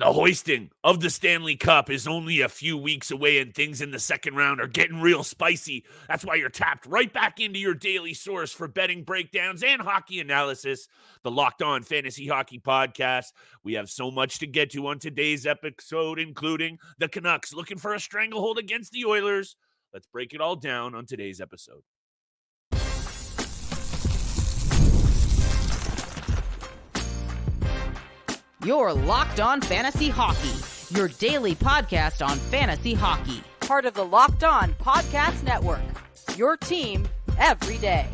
The hoisting of the Stanley Cup is only a few weeks away, and things in the second round are getting real spicy. That's why you're tapped right back into your daily source for betting breakdowns and hockey analysis, the Locked On Fantasy Hockey Podcast. We have so much to get to on today's episode, including the Canucks looking for a stranglehold against the Oilers. Let's break it all down on today's episode. You're Locked On Fantasy Hockey, your daily podcast on fantasy hockey. Part of the Locked On Podcast Network, your team every day.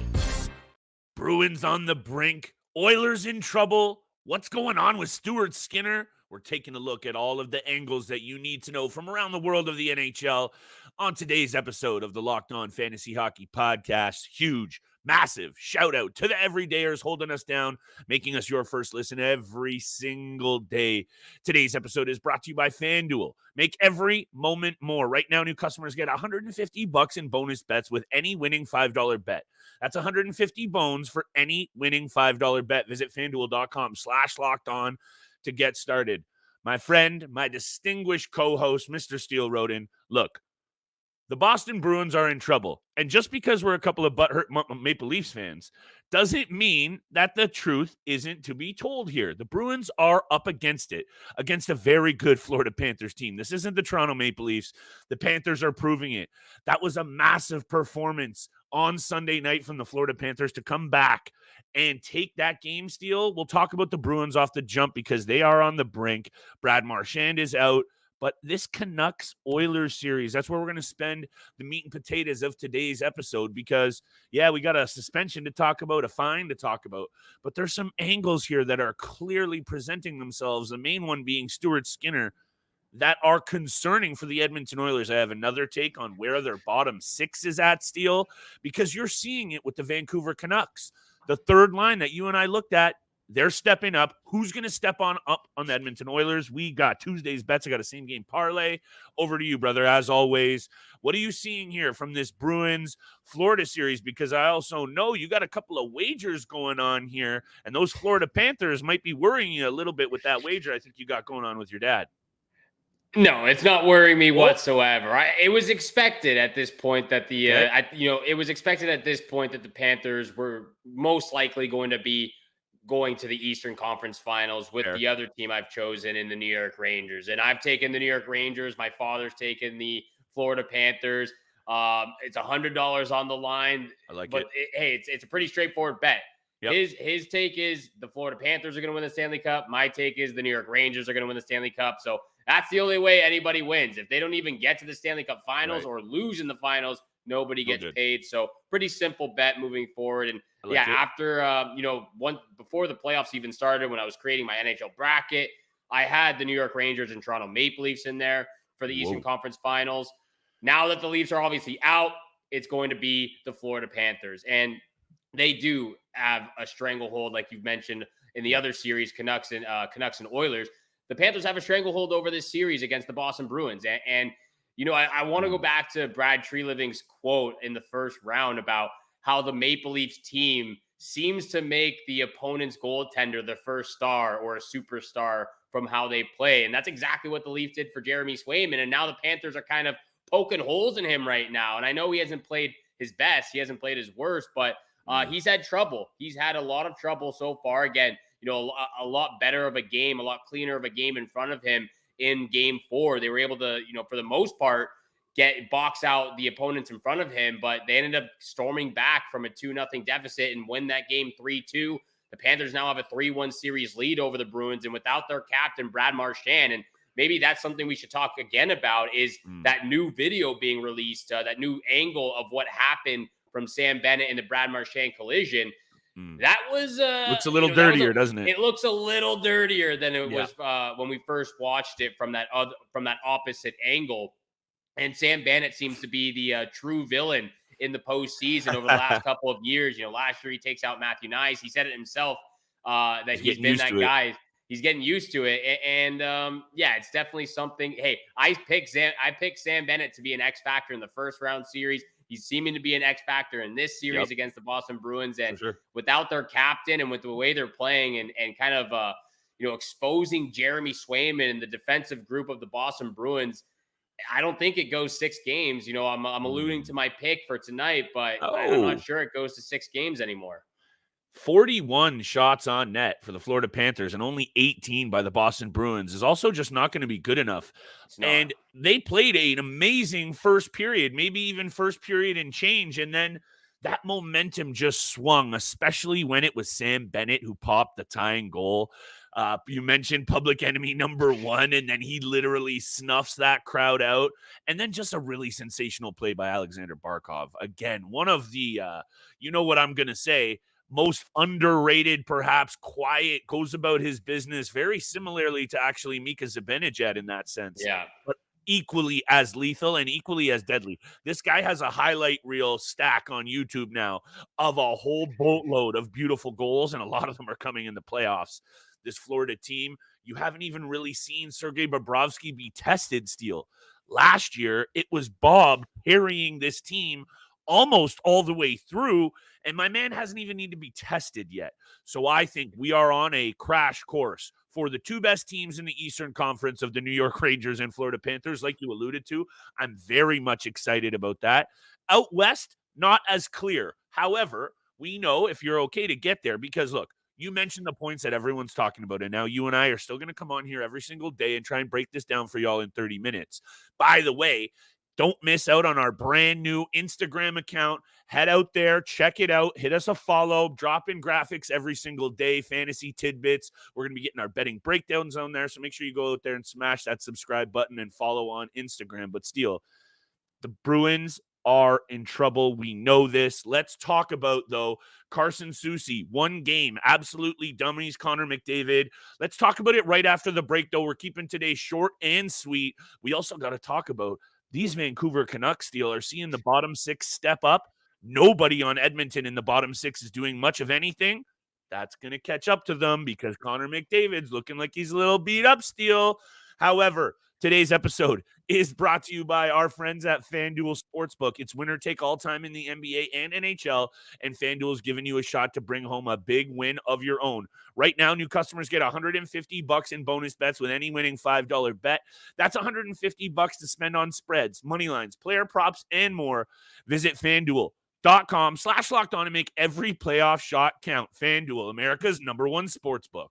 Bruins on the brink, Oilers in trouble. What's going on with Stuart Skinner? We're taking a look at all of the angles that you need to know from around the world of the NHL on today's episode of the Locked On Fantasy Hockey Podcast. Huge, massive shout out to the everydayers holding us down, making us your first listen every single day. Today's episode is brought to you by FanDuel. Make every moment more. Right now, new customers get $150 in bonus bets with any winning $5 bet. That's 150 bones for any winning $5 bet. Visit FanDuel.com/lockedon to get started. My friend, my distinguished co-host, Mr. Steele Roden, look, the Boston Bruins are in trouble. And just because we're a couple of butthurt Maple Leafs fans doesn't mean that the truth isn't to be told here. The Bruins are up against it, against a very good Florida Panthers team. This isn't the Toronto Maple Leafs. The Panthers are proving it. That was a massive performance on Sunday night from the Florida Panthers to come back and take that game, Steele. We'll talk about the Bruins off the jump because they are on the brink. Brad Marchand is out. But this Canucks-Oilers series, that's where we're going to spend the meat and potatoes of today's episode because, yeah, we got a suspension to talk about, a fine to talk about, but there's some angles here that are clearly presenting themselves, the main one being Stuart Skinner, that are concerning for the Edmonton Oilers. I have another take on where their bottom six is at, Steele, because you're seeing it with the Vancouver Canucks. The third line that you and I looked at, they're stepping up. Who's going to step up on the Edmonton Oilers? We got Tuesday's bets. I got a same game parlay. Over to you, brother, as always. What are you seeing here from this Bruins-Florida series? Because I also know you got a couple of wagers going on here, and those Florida Panthers might be worrying you a little bit with that wager I think you got going on with your dad. No, it's not worrying me whatsoever. It was expected at this point that it was expected at this point that the Panthers were most likely going to be going to the Eastern Conference Finals with the other team I've chosen in the New York Rangers. And I've taken the New York Rangers. My father's taken the Florida Panthers. It's $100 on the line. I like it. It's a pretty straightforward bet. Yep. His take is the Florida Panthers are going to win the Stanley Cup. My take is the New York Rangers are going to win the Stanley Cup. So that's the only way anybody wins. If they don't even get to the Stanley Cup Finals or lose in the finals, nobody gets paid. So pretty simple bet moving forward. And after before the playoffs even started, when I was creating my NHL bracket, I had the New York Rangers and Toronto Maple Leafs in there for the Eastern Conference Finals. Now that the Leafs are obviously out, it's going to be the Florida Panthers. And they do have a stranglehold, like you've mentioned in the other series, Canucks and Oilers. The Panthers have a stranglehold over this series against the Boston Bruins. And I want to go back to Brad Treliving's quote in the first round about how the Maple Leafs team seems to make the opponent's goaltender the first star or a superstar from how they play. And that's exactly what the Leafs did for Jeremy Swayman. And now the Panthers are kind of poking holes in him right now. And I know he hasn't played his best. He hasn't played his worst, but he's had trouble. He's had a lot of trouble so far. Again, a lot better of a game, a lot cleaner of a game in front of him in game 4. They were able to, for the most part, box out the opponents in front of him, but they ended up storming back from a 2-0 deficit and win that game 3-2. The Panthers now have a 3-1 series lead over the Bruins, and without their captain, Brad Marchand, and maybe that's something we should talk again about, is that new video being released, that new angle of what happened from Sam Bennett and the Brad Marchand collision. That was looks a little dirtier, doesn't it? It looks a little dirtier than it was when we first watched it from that opposite angle. And Sam Bennett seems to be the true villain in the postseason over the last couple of years. Last year he takes out Matthew Nice. He said it himself that he's been that guy. He's getting used to it, and it's definitely something. Hey, I picked Sam Bennett to be an X factor in the first round series. He's seeming to be an X factor in this series against the Boston Bruins, and without their captain and with the way they're playing and kind of exposing Jeremy Swayman and the defensive group of the Boston Bruins, I don't think it goes 6 games. I'm alluding to my pick for tonight, but I'm not sure it goes to 6 games anymore. 41 shots on net for the Florida Panthers and only 18 by the Boston Bruins is also just not going to be good enough. And they played an amazing first period, maybe even first period and change. And then that momentum just swung, especially when it was Sam Bennett who popped the tying goal. You mentioned public enemy number 1, and then he literally snuffs that crowd out. And then just a really sensational play by Alexander Barkov. Again, one of the, you know what I'm going to say, most underrated, perhaps quiet, goes about his business very similarly to actually Mika Zibanejad in that sense. Yeah. But equally as lethal and equally as deadly. This guy has a highlight reel stack on YouTube now of a whole boatload of beautiful goals, and a lot of them are coming in the playoffs. This Florida team, you haven't even really seen Sergei Bobrovsky be tested, Steele. Last year, it was Bob carrying this team almost all the way through, and my man hasn't even needed to be tested yet. So I think we are on a crash course for the 2 best teams in the Eastern Conference of the New York Rangers and Florida Panthers, like you alluded to. I'm very much excited about that. Out west, not as clear. However, we know if you're okay to get there, because look, you mentioned the points that everyone's talking about, and now you and I are still going to come on here every single day and try and break this down for y'all in 30 minutes. By the way, don't miss out on our brand new Instagram account. Head out there, check it out, hit us a follow, drop in graphics every single day, fantasy tidbits. We're going to be getting our betting breakdowns on there, so make sure you go out there and smash that subscribe button and follow on Instagram. But Steele, the Bruins are in trouble. We know this. Let's talk about, though, Carson Soucy, 1 game, absolutely dummies, Connor McDavid. Let's talk about it right after the break, though. We're keeping today short and sweet. We also got to talk about these Vancouver Canucks, Steele, are seeing the bottom 6 step up. Nobody on Edmonton in the bottom 6 is doing much of anything. That's going to catch up to them because Connor McDavid's looking like he's a little beat up, Steele. However, today's episode is brought to you by our friends at FanDuel Sportsbook. It's winner take all time in the NBA and NHL, and FanDuel is giving you a shot to bring home a big win of your own. Right now, new customers get $150 in bonus bets with any winning $5 bet. That's $150 to spend on spreads, money lines, player props, and more. Visit FanDuel.com/lockedon and make every playoff shot count. FanDuel, America's #1 sportsbook.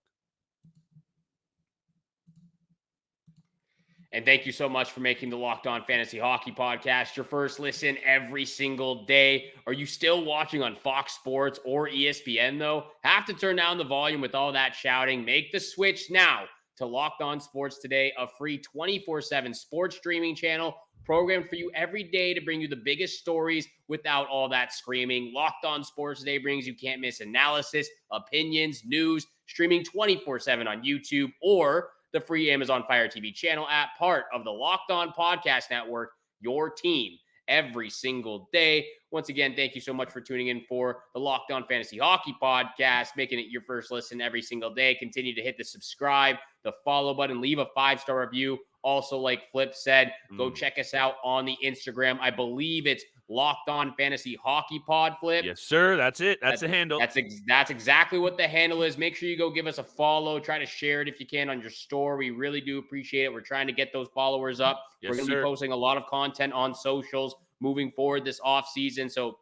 And thank you so much for making the Locked On Fantasy Hockey Podcast your first listen every single day. Are you still watching on Fox Sports or ESPN, though? Have to turn down the volume with all that shouting. Make the switch now to Locked On Sports Today, a free 24/7 sports streaming channel programmed for you every day to bring you the biggest stories without all that screaming. Locked On Sports Today brings you can't-miss analysis, opinions, news, streaming 24/7 on YouTube or the free Amazon Fire TV channel app, part of the Locked On Podcast Network, your team every single day. Once again, thank you so much for tuning in for the Locked On Fantasy Hockey Podcast, making it your first listen every single day. Continue to hit the subscribe, the follow button, leave a 5-star review. Also, like Flip said, go check us out on the Instagram. I believe it's Locked On Fantasy Hockey Pod, Flip. Yes, sir. That's it. That's the handle. That's exactly what the handle is. Make sure you go give us a follow. Try to share it if you can on your store. We really do appreciate it. We're trying to get those followers up. Yes, we're going to be posting a lot of content on socials moving forward this off season. So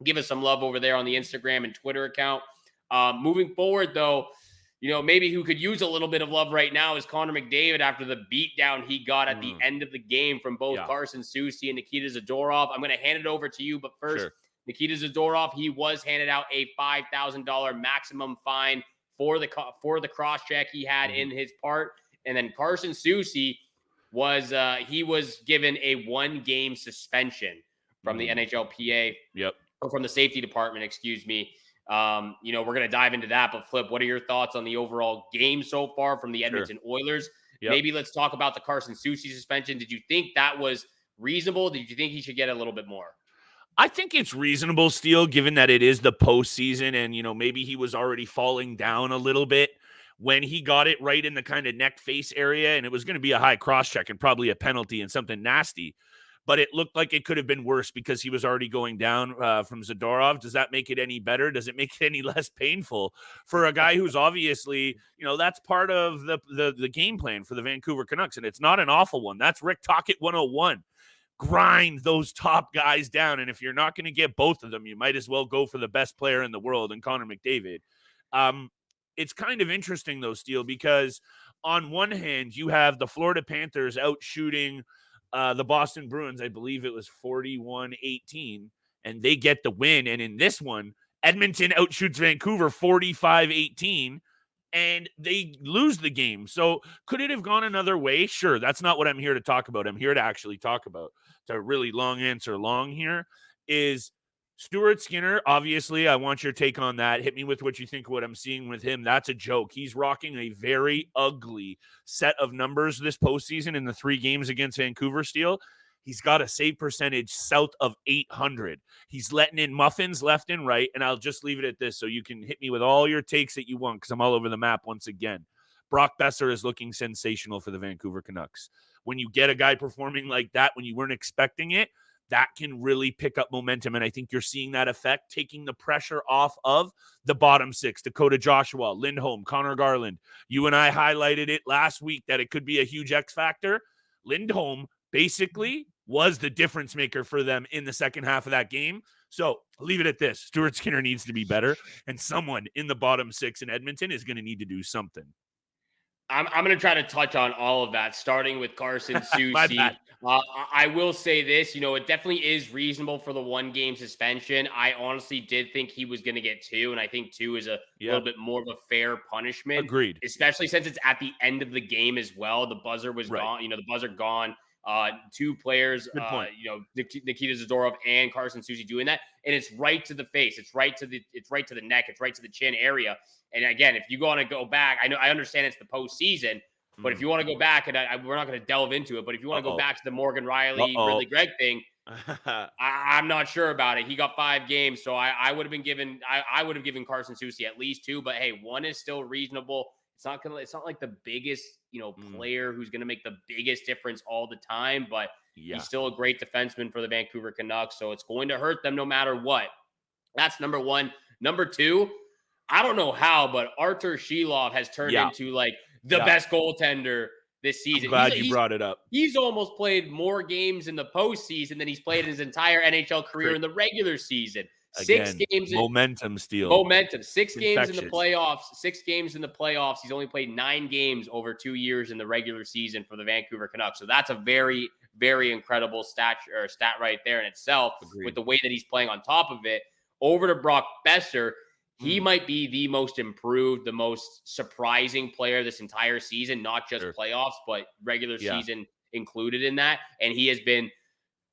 give us some love over there on the Instagram and Twitter account. Moving forward, though, maybe who could use a little bit of love right now is Connor McDavid after the beatdown he got at the end of the game from both Carson Soucy and Nikita Zadorov. I'm going to hand it over to you, but first, Nikita Zadorov, he was handed out a $5,000 maximum fine for the cross-check he had in his part. And then Carson Soucy was given a 1-game suspension from the NHLPA. Or from the safety department, excuse me. We're going to dive into that, but Flip, what are your thoughts on the overall game so far from the Edmonton Oilers? Maybe let's talk about the Carson Soucy suspension. Did you think that was reasonable? Did you think he should get a little bit more? I think it's reasonable, Steele, given that it is the postseason and, maybe he was already falling down a little bit when he got it right in the kind of neck face area, and it was going to be a high cross check and probably a penalty and something nasty. but it looked like it could have been worse because he was already going down from Zadorov. Does that make it any better? Does it make it any less painful for a guy who's obviously, that's part of the game plan for the Vancouver Canucks, and it's not an awful one. That's Rick Tocchet 101. Grind those top guys down, and if you're not going to get both of them, you might as well go for the best player in the world, and Connor McDavid. It's kind of interesting, though, Steele, because on one hand, you have the Florida Panthers out shooting the Boston Bruins. I believe it was 41-18, and they get the win. And in this one, Edmonton outshoots Vancouver 45-18, and they lose the game. So could it have gone another way? Sure. That's not what I'm here to talk about. I'm here to actually talk about, to really long answer long here, is Stuart Skinner. Obviously, I want your take on that. Hit me with what you think of what I'm seeing with him. That's a joke. He's rocking a very ugly set of numbers this postseason in the 3 games against Vancouver, Steele. He's got a save percentage south of 800. He's letting in muffins left and right, and I'll just leave it at this so you can hit me with all your takes that you want because I'm all over the map once again. Brock Besser is looking sensational for the Vancouver Canucks. When you get a guy performing like that when you weren't expecting it, that can really pick up momentum, and I think you're seeing that effect, taking the pressure off of the bottom 6, Dakota Joshua, Lindholm, Connor Garland. You and I highlighted it last week that it could be a huge X factor. Lindholm basically was the difference maker for them in the second half of that game. So leave it at this. Stuart Skinner needs to be better, and someone in the bottom 6 in Edmonton is going to need to do something. I'm going to try to touch on all of that, starting with Carson Soucy. I will say this, it definitely is reasonable for the 1-game suspension. I honestly did think he was going to get 2, and I think 2 is a little bit more of a fair punishment. Agreed. Especially since it's at the end of the game as well. The buzzer was gone. The buzzer gone. 2 players, Nikita Zadorov and Carson Soucy doing that, and it's right to the face. It's right to the neck. It's right to the chin area. And again, if you want to go back, I understand it's the postseason, but if you want to go back, and we're not going to delve into it, but if you want to go back to the Morgan Riley, Ridley Gregg thing, I'm not sure about it. He got 5 games, so I would have given Carson Soucy at least 2, but hey, 1 is still reasonable. It's not like the biggest, player who's going to make the biggest difference all the time, but he's still a great defenseman for the Vancouver Canucks. So it's going to hurt them no matter what. That's number 1. Number 2, I don't know how, but Artur Shilov has turned into like the best goaltender this season. I'm glad you brought it up. He's almost played more games in the postseason than he's played in his entire NHL career in the regular season. Again, 6 games. Momentum steal. Momentum. 6 games in the playoffs. 6 games in the playoffs. He's only played 9 games over 2 years in the regular season for the Vancouver Canucks. So that's a very, very incredible stat right there in itself. Agreed. With the way that he's playing on top of it. Over to Brock Besser. He might be the most improved, the most surprising player this entire season, not just playoffs, but regular season included in that. And he has been,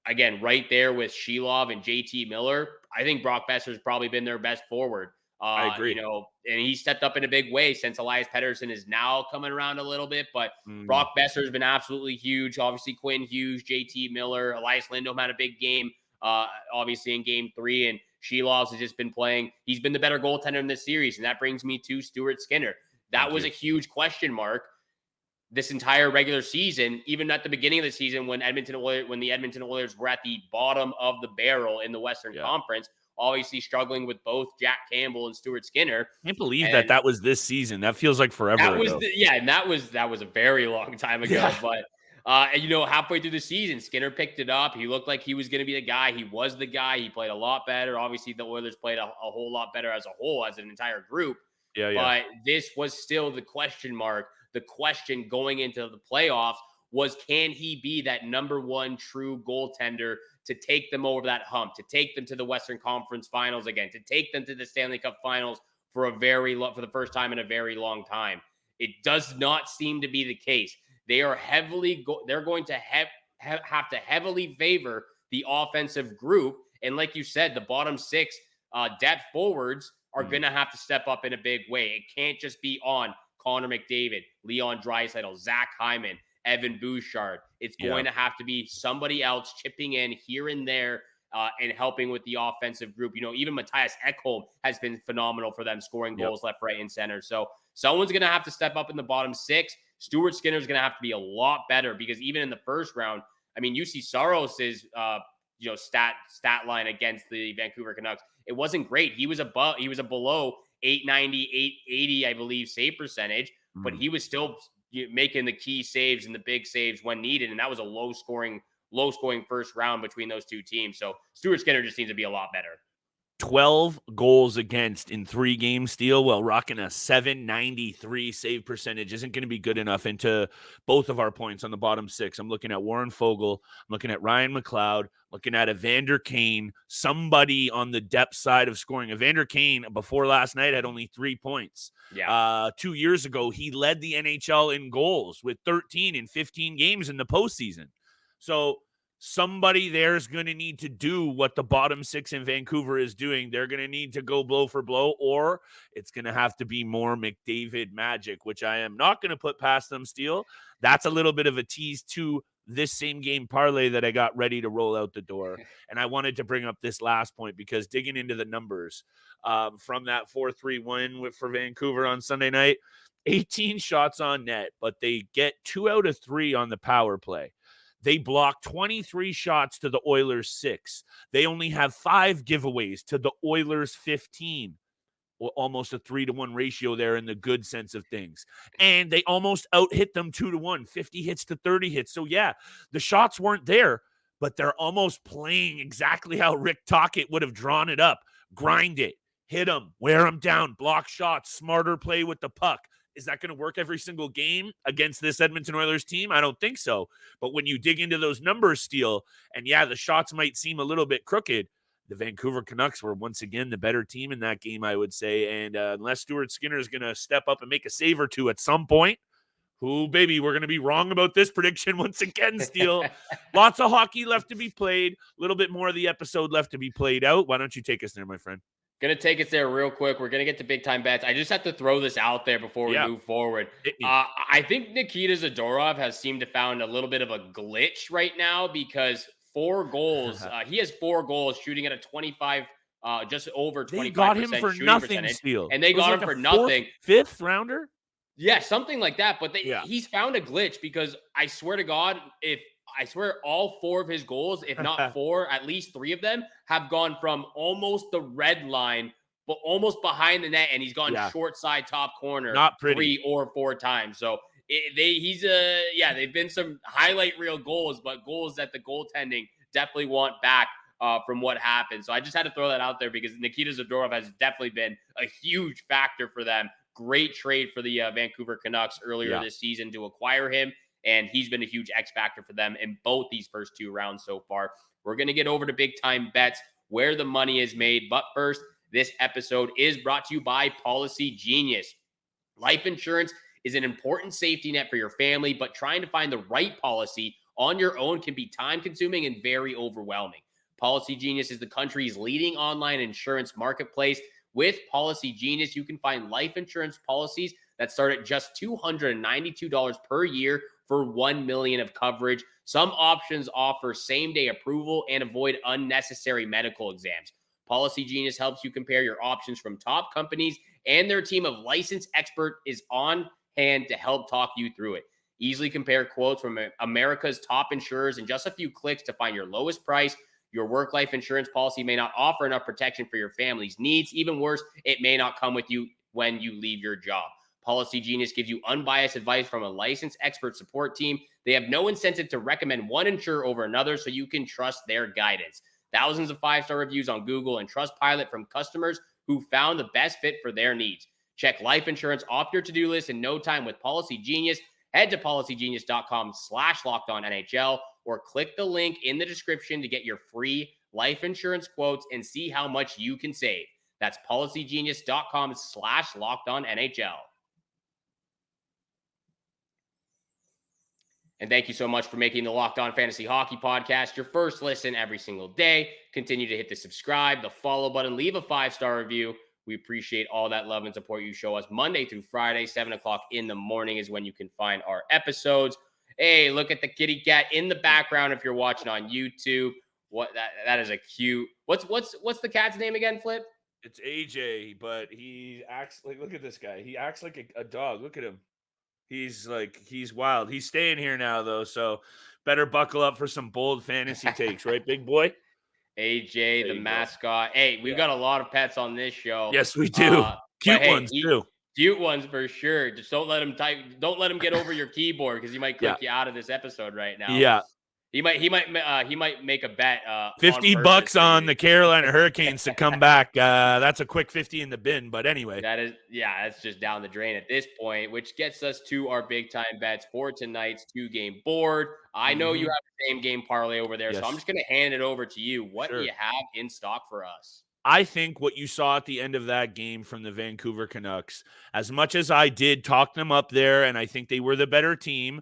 again, right there with Shilov and JT Miller. I think Brock Besser's probably been their best forward. I agree. And he stepped up in a big way since Elias Pettersson is now coming around a little bit. But Brock Besser's been absolutely huge. Obviously, Quinn Hughes, JT Miller, Elias Lindholm had a big game, obviously in Game 3. And Shilov has just been playing. He's been the better goaltender in this series. And that brings me to Stuart Skinner. That was a huge question mark this entire regular season, even at the beginning of the season when the Edmonton Oilers were at the bottom of the barrel in the Western Conference, obviously struggling with both Jack Campbell and Stuart Skinner. I can't believe that was this season. That feels like forever ago. And that was a very long time ago. But halfway through the season, Skinner picked it up. He looked like he was going to be the guy. He was the guy. He played a lot better. Obviously, the Oilers played a whole lot better as a whole, as an entire group. But this was still the question mark. The question going into the playoffs was, can he be that number 1 true goaltender to take them over that hump, to take them to the Western Conference Finals again, to take them to the Stanley Cup Finals for the first time in a very long time? It does not seem to be the case. They are they're going to have to heavily favor the offensive group. And like you said, the bottom 6 depth forwards are going to have to step up in a big way. It can't just be on Connor McDavid, Leon Draisaitl, Zach Hyman, Evan Bouchard. It's going to have to be somebody else chipping in here and there and helping with the offensive group. Even Matthias Ekholm has been phenomenal for them, scoring goals left, right, and center. So someone's going to have to step up in the bottom 6. Stuart Skinner is going to have to be a lot better, because even in the first round, I mean, you see Saros's stat line against the Vancouver Canucks. It wasn't great. He was a below 890, 880, I believe, save percentage, but he was still making the key saves and the big saves when needed. And that was a low scoring first round between those two teams. So Stuart Skinner just needs to be a lot better. 12 goals against in 3 games, Steele, while rocking a 793 save percentage isn't going to be good enough. Into both of our points on the bottom 6, I'm looking at Warren Fogle, I'm looking at Ryan McLeod, looking at Evander Kane, somebody on the depth side of scoring. Evander Kane, before last night, had only 3 points. 2 years ago, he led the NHL in goals with 13 in 15 games in the postseason. So somebody there is going to need to do what the bottom 6 in Vancouver is doing. They're going to need to go blow for blow, or it's going to have to be more McDavid magic, which I am not going to put past them, Steele. That's a little bit of a tease to this same game parlay that I got ready to roll out the door. And I wanted to bring up this last point because digging into the numbers from that 4-3 win for Vancouver on Sunday night, 18 shots on net, but they get 2 out of 3 on the power play. They block 23 shots to the Oilers 6. They only have 5 giveaways to the Oilers 15. Almost a 3-to-1 ratio there in the good sense of things. And they almost out-hit them 2-to-1, 50 hits to 30 hits. So, yeah, the shots weren't there, but they're almost playing exactly how Rick Tocchet would have drawn it up. Grind it, hit them, wear them down, block shots, smarter play with the puck. Is that going to work every single game against this Edmonton Oilers team? I don't think so. But when you dig into those numbers, Steele, and yeah, the shots might seem a little bit crooked, the Vancouver Canucks were once again the better team in that game, I would say. And unless Stuart Skinner is going to step up and make a save or two at some point, we're going to be wrong about this prediction once again, Steele. Lots of hockey left to be played. A little bit more of the episode left to be played out. Why don't you take us there, my friend? Going to take us there real quick. We're going to get to big time bets. I just have to throw this out there before we move forward. I think Nikita Zadorov has seemed to found a little bit of a glitch right now because 4 goals. He has 4 goals shooting at a 25, just over 25% they got him for shooting nothing, percentage. Steele. And they got him for nothing. 5th rounder? Yeah, something like that. But he's found a glitch because I swear to God, all 4 of his goals, if not 4, at least 3 of them have gone from almost the red line, but almost behind the net, and he's gone short side top corner not pretty. 3 or 4 times. So they've been some highlight reel goals, but goals that the goaltending definitely want back from what happened. So I just had to throw that out there because Nikita Zadorov has definitely been a huge factor for them. Great trade for the Vancouver Canucks earlier this season to acquire him. And he's been a huge X factor for them in both these first 2 rounds so far. We're going to get over to big time bets where the money is made. But first, this episode is brought to you by Policygenius. Life insurance is an important safety net for your family, but trying to find the right policy on your own can be time consuming and very overwhelming. Policygenius is the country's leading online insurance marketplace. With Policygenius, you can find life insurance policies that start at just $292 per year for $1 million of coverage. Some options offer same-day approval and avoid unnecessary medical exams. Policygenius helps you compare your options from top companies, and their team of licensed experts is on hand to help talk you through it. Easily compare quotes from America's top insurers in just a few clicks to find your lowest price. Your work life insurance policy may not offer enough protection for your family's needs. Even worse, it may not come with you when you leave your job. Policygenius gives you unbiased advice from a licensed expert support team. They have no incentive to recommend one insurer over another, so you can trust their guidance. Thousands of 5-star reviews on Google and Trustpilot from customers who found the best fit for their needs. Check life insurance off your to-do list in no time with Policygenius. Head to policygenius.com/LockedOnNHL or click the link in the description to get your free life insurance quotes and see how much you can save. That's policygenius.com/LockedOnNHL. And thank you so much for making the Locked On Fantasy Hockey Podcast your first listen every single day. Continue to hit the subscribe, the follow button, leave a 5-star review. We appreciate all that love and support you show us Monday through Friday. 7 o'clock in the morning is when you can find our episodes. Hey, look at the kitty cat in the background if you're watching on YouTube. What that is a cute. What's the cat's name again, Flip? It's AJ, but he acts like, look at this guy. He acts like a dog. Look at him. He's wild. He's staying here now, though, so better buckle up for some bold fantasy takes, right, big boy? AJ, the mascot. Hey, we've got a lot of pets on this show. Yes, we do. Cute ones too. Cute ones for sure. Just don't let him type. Don't let him get over your keyboard because he might click you out of this episode right now. Yeah. He might make a bet. $50 on the Carolina Hurricanes to come back. That's a quick 50 in the bin. But anyway, that's just down the drain at this point, which gets us to our big time bets for tonight's 2-game board. I know you have the same game parlay over there, so I'm just going to hand it over to you. What do you have in stock for us? I think what you saw at the end of that game from the Vancouver Canucks, as much as I did talk them up there, and I think they were the better team,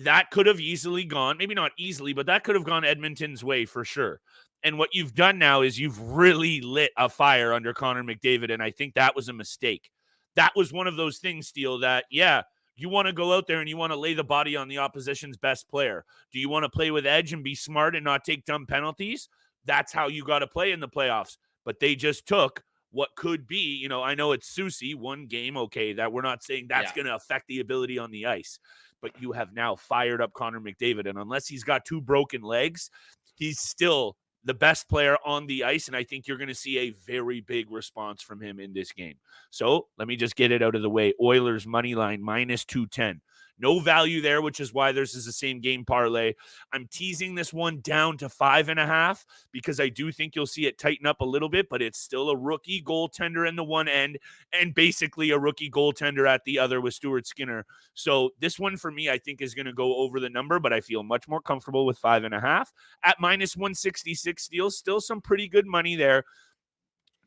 that could have easily gone, maybe not easily, but that could have gone Edmonton's way for sure. And what you've done now is you've really lit a fire under Connor McDavid, and I think that was a mistake. That was one of those things, Steele, that, you want to go out there and you want to lay the body on the opposition's best player. Do you want to play with edge and be smart and not take dumb penalties? That's how you got to play in the playoffs. But they just took what could be, I know it's Soucy, one game, okay, that we're not saying that's going to affect the ability on the ice. But you have now fired up Connor McDavid, and unless he's got 2 broken legs, he's still the best player on the ice, and I think you're going to see a very big response from him in this game. So let me just get it out of the way. Oilers money line -210. No value there, which is why this is the same game parlay. I'm teasing this one down to 5.5 because I do think you'll see it tighten up a little bit, but it's still a rookie goaltender in the one end and basically a rookie goaltender at the other with Stuart Skinner. So this one for me, I think is going to go over the number, but I feel much more comfortable with 5.5 at -166 deals. Still some pretty good money there.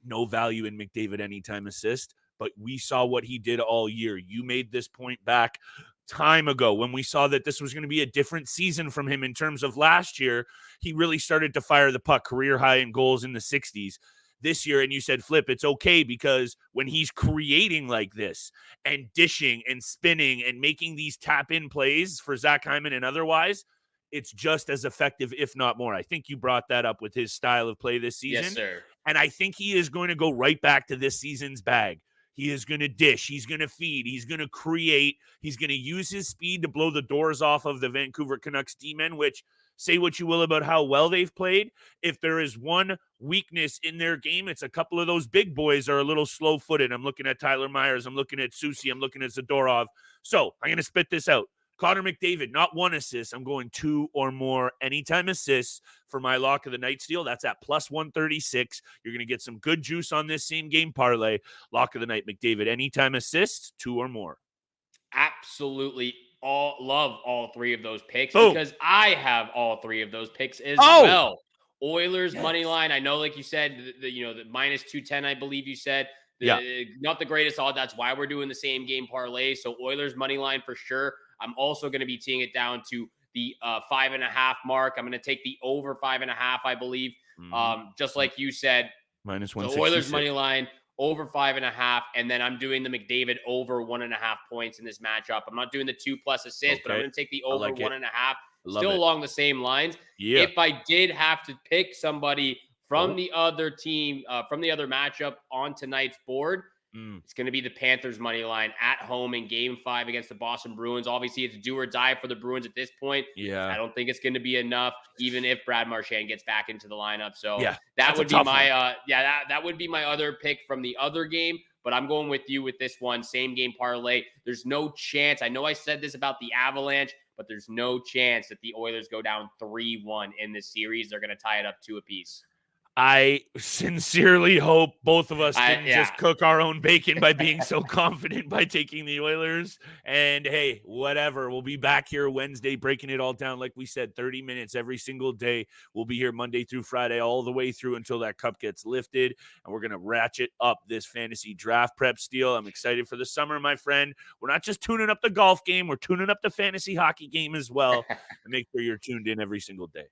No value in McDavid anytime assist, but we saw what he did all year. You made this point back time ago when we saw that this was going to be a different season from him in terms of last year. He really started to fire the puck, career high in goals in the 60s this year. And you said, Flip, it's okay because when he's creating like this and dishing and spinning and making these tap in plays for Zach Hyman and otherwise, it's just as effective, if not more. I think you brought that up with his style of play this season. Yes, sir. And I think he is going to go right back to this season's bag. He is going to dish. He's going to feed. He's going to create. He's going to use his speed to blow the doors off of the Vancouver Canucks D-men, which, say what you will about how well they've played, if there is one weakness in their game, it's a couple of those big boys are a little slow-footed. I'm looking at Tyler Myers. I'm looking at Soucy. I'm looking at Zadorov. So I'm going to spit this out. Connor McDavid, not 1 assist. I'm going 2 or more anytime assists for my lock of the night, Steele. That's at +136. You're going to get some good juice on this same game parlay. Lock of the night, McDavid, anytime assists, 2 or more. Absolutely. Love all 3 of those picks because I have all 3 of those picks as well. Oilers money line. I know, like you said, the -210, I believe you said. Not the greatest odd. That's why we're doing the same game parlay. So Oilers money line for sure. I'm also going to be teeing it down to the 5.5 mark. I'm going to take the over 5.5, I believe. Just like you said, -166. the Oilers money line over 5.5, and then I'm doing the McDavid over 1.5 points in this matchup. I'm not doing the 2+ assists, but I'm going to take the over 1.5. Still along the same lines. Yeah. If I did have to pick somebody from the other team, from the other matchup on tonight's board, it's going to be the Panthers money line at home in Game 5 against the Boston Bruins. Obviously, it's do or die for the Bruins at this point. Yeah, I don't think it's going to be enough, even if Brad Marchand gets back into the lineup. So that would be my other pick from the other game. But I'm going with you with this one, same game parlay. There's no chance. I know I said this about the Avalanche, but there's no chance that the Oilers go down 3-1 in this series. They're going to tie it up 2 apiece. I sincerely hope both of us didn't just cook our own bacon by being so confident by taking the Oilers. And hey, whatever. We'll be back here Wednesday breaking it all down. Like we said, 30 minutes every single day. We'll be here Monday through Friday all the way through until that cup gets lifted. And we're going to ratchet up this fantasy draft prep Steele. I'm excited for the summer, my friend. We're not just tuning up the golf game. We're tuning up the fantasy hockey game as well. And make sure you're tuned in every single day.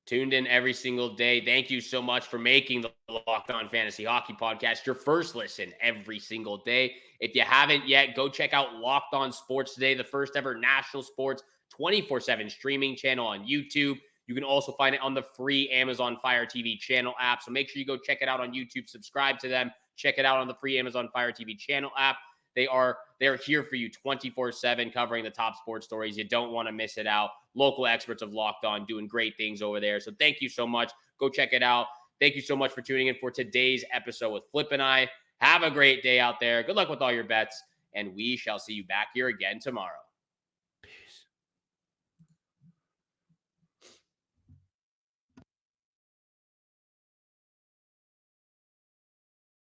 Tuned in every single day. Thank you so much for making the Locked On Fantasy Hockey Podcast your first listen every single day. If you haven't yet, go check out Locked On Sports Today, the first ever national sports 24/7 streaming channel on YouTube. You can also find it on the free Amazon Fire TV channel app. So make sure you go check it out on YouTube, subscribe to them, check it out on the free Amazon Fire TV channel app. They are here for you 24/7, covering the top sports stories. You don't want to miss it out. Local experts of Locked On doing great things over there. So thank you so much. Go check it out. Thank you so much for tuning in for today's episode with Flip and I. Have a great day out there. Good luck with all your bets, and we shall see you back here again tomorrow.